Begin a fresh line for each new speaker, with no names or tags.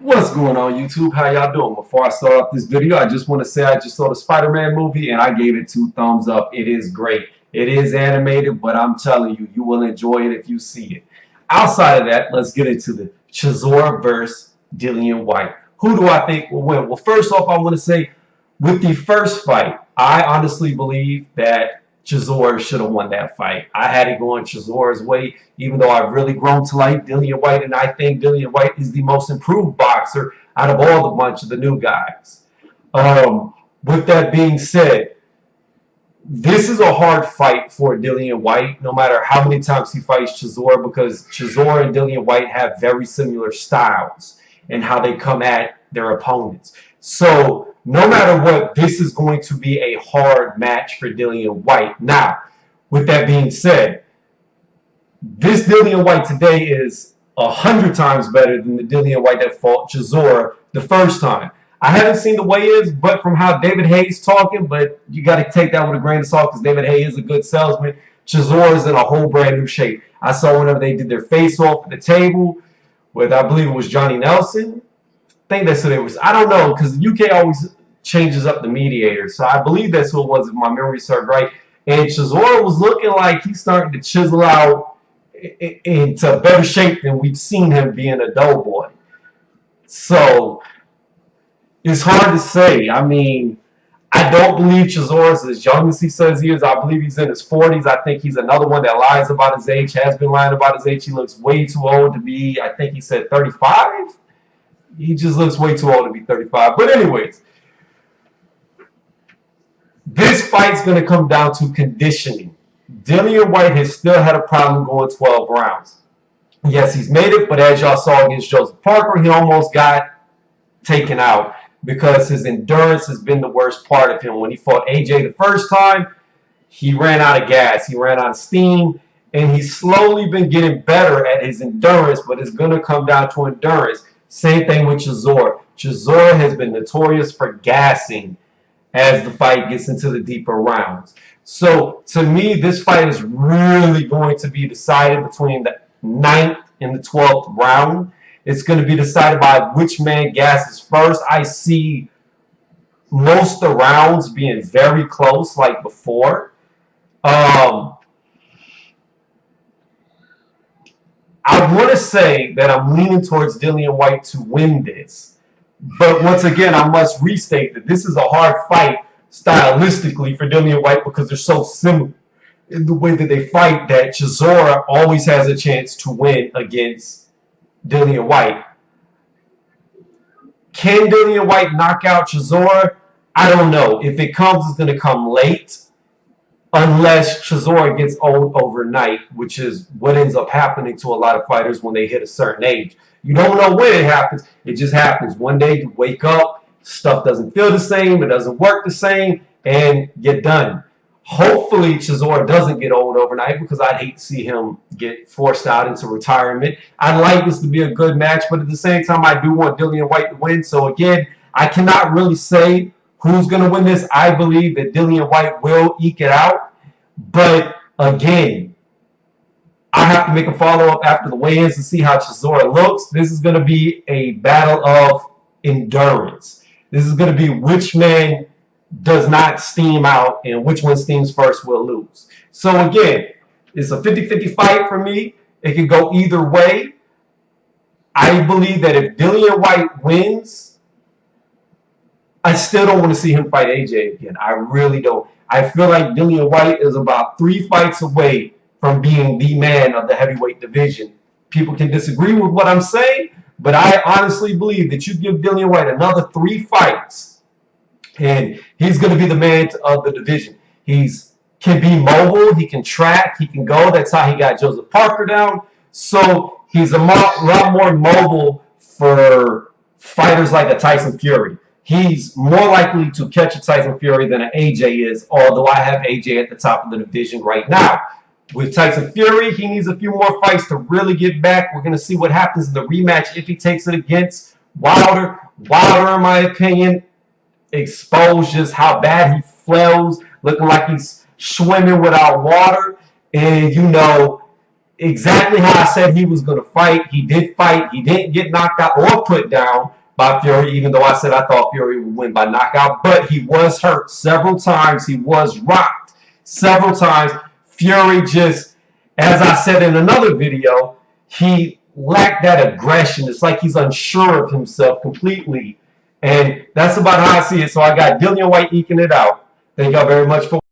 What's going on YouTube? How y'all doing? Before I start off this video, I just want to say I just saw the Spider-Man movie and I gave it 2 thumbs up. It is great. It is animated, but I'm telling you, you will enjoy it if you see it. Outside of that, let's get into the Chisora versus Dillian Whyte. Who do I think will win? Well, first off, I want to say with the first fight, I honestly believe that Chisora should have won that fight. I had it going Chisora's way, even though I've really grown to like Dillian Whyte, and I think Dillian Whyte is the most improved boxer out of all the bunch of the new guys. With that being said, this is a hard fight for Dillian Whyte, no matter how many times he fights Chisora, because Chisora and Dillian Whyte have very similar styles and how they come at their opponents. So no matter what, this is going to be a hard match for Dillian Whyte. Now, with that being said, this Dillian Whyte today is 100 times better than the Dillian Whyte that fought Chisora the first time. I haven't seen the weigh-ins, but from how David Hayes talking, but you got to take that with a grain of salt because David Hayes is a good salesman. Chisora is in a whole brand new shape. I saw whenever they did their face-off at the table with, I believe it was Johnny Nelson. I think that's who it was. I don't know because the UK always changes up the mediator. So I believe that's who it was if my memory served right. And Chisora was looking like he's starting to chisel out into better shape than we've seen him being a doughboy. So it's hard to say. I mean, I don't believe Chisora's as young as he says he is. I believe he's in his 40s. I think he's another one that lies about his age, has been lying about his age. He looks way too old to be, I think he said 35. He just looks way too old to be 35. But anyways, this fight's going to come down to conditioning. Dillian Whyte has still had a problem going 12 rounds. Yes, he's made it, but as y'all saw against Joseph Parker, he almost got taken out because his endurance has been the worst part of him. When he fought AJ the first time, he ran out of gas. He ran out of steam, and he's slowly been getting better at his endurance, but it's going to come down to endurance. Same thing with Chisora. Chisora has been notorious for gassing as the fight gets into the deeper rounds. So, to me, this fight is really going to be decided between the 9th and the 12th round. It's going to be decided by which man gasses first. I see most of the rounds being very close like before. I want to say that I'm leaning towards Dillian Whyte to win this. But once again, I must restate that this is a hard fight stylistically for Dillian Whyte because they're so similar in the way that they fight that Chisora always has a chance to win against Dillian Whyte. Can Dillian Whyte knock out Chisora? I don't know. If it comes, it's going to come late. Unless Chisora gets old overnight, which is what ends up happening to a lot of fighters when they hit a certain age. You don't know when it happens. It just happens. One day you wake up, stuff doesn't feel the same, it doesn't work the same, and you're done. Hopefully Chisora doesn't get old overnight because I'd hate to see him get forced out into retirement. I'd like this to be a good match, but at the same time, I do want Dillian Whyte to win. So again, I cannot really say who's going to win this. I believe that Dillian Whyte will eke it out. But again, I have to make a follow-up after the weigh-ins to see how Chisora looks. This is going to be a battle of endurance. This is going to be which man does not steam out and which one steams first will lose. So again, it's a 50-50 fight for me. It can go either way. I believe that if Dillian Whyte wins, I still don't want to see him fight AJ again. I really don't. I feel like Dillian Whyte is about 3 fights away from being the man of the heavyweight division. People can disagree with what I'm saying, but I honestly believe that you give Dillian Whyte another 3 fights, and he's going to be the man of the division. He's can be mobile, he can track, he can go. That's how he got Joseph Parker down. So he's a lot more mobile for fighters like a Tyson Fury. He's more likely to catch a Tyson Fury than an AJ is, although I have AJ at the top of the division right now. With Tyson Fury, he needs a few more fights to really get back. We're going to see what happens in the rematch if he takes it against Wilder. Wilder, in my opinion, exposed just how bad he flows, looking like he's swimming without water. And, you know, exactly how I said he was going to fight. He did fight. He didn't get knocked out or put down by Fury, even though I said I thought Fury would win by knockout. But he was hurt several times. He was rocked several times. Fury just, as I said in another video, he lacked that aggression. It's like he's unsure of himself completely. And that's about how I see it. So I got Dillian Whyte eking it out. Thank y'all very much for